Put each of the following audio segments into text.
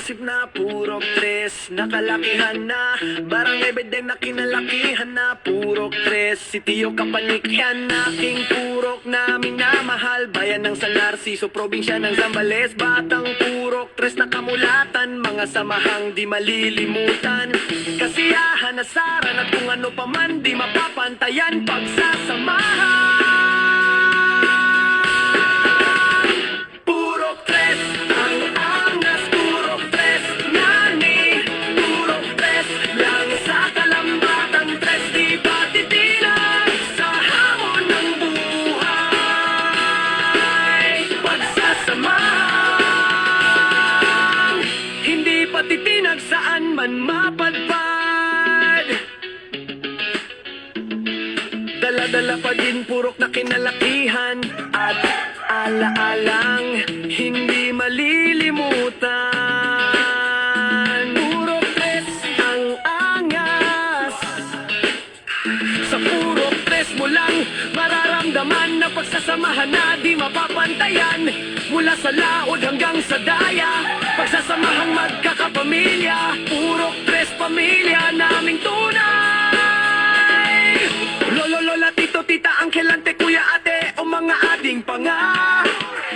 isip na puro tres. Nakalakihan na, barangay bedeng na kinalakihan na puro tres. Si Tio Kapanik yan, aking purok na minamahal. Bayan ng San Narciso, probinsya ng Zambales. Batang purok tres na kamulatan, mga samahang di malilimutan. Kasiyahan, asaran at kung ano pa man, di mapapantayan pagsasamahan. Purok tres, ang angas, purok tres, nani, purok tres, lang sa kalambatang tres, di ba titilag sa hamon ng buhay. Pagsasamahan, hindi pa titinag saan man mapadpad. Dala-dala pa din purok na kinalakihan at ala-alang hindi malilimutan. Purok tres ang angas, sa purok tres mo lang mararamdaman na pagsasamahan na di mapapantayan. Mula sa laod hanggang sa daya, pagsasamahang magkakapamilya. Purok tres, pamilya naming tunay. Lolo, lola, tito, tita, angkel, ante, kuya, ate, o mga ading panga.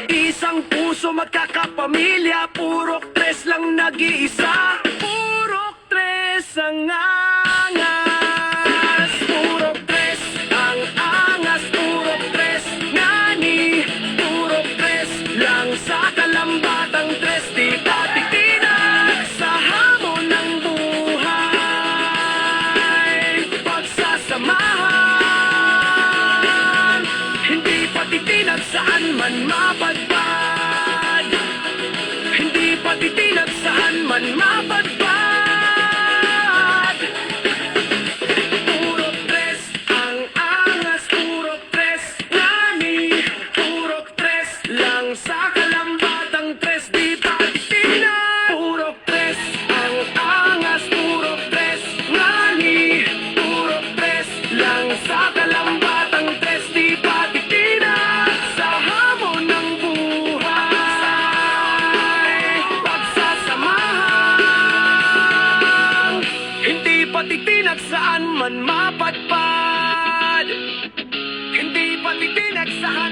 Isang puso magkakapamilya, purok tres lang nag-iisa. Purok tres ang angas, purok tres ang angas, purok tres ngani, purok tres lang sa kalambatang tres, di patitinag sa hamon ng buhay. Pagsasamahan, hindi patitinag saan man mapadpad. Hindi patitinag saan man mapadpad. Purok tres ang angas, purok tres ngani, purok tres lang sa kalambatang tres, di patitinag. Purok tres ang angas, purok tres ngani, purok tres lang sa kalambatang tres, di patitinag sa hamon ng buhay. Pagsasamahan, hindi patitinag saan man mapadpad. Hindi patitinag saan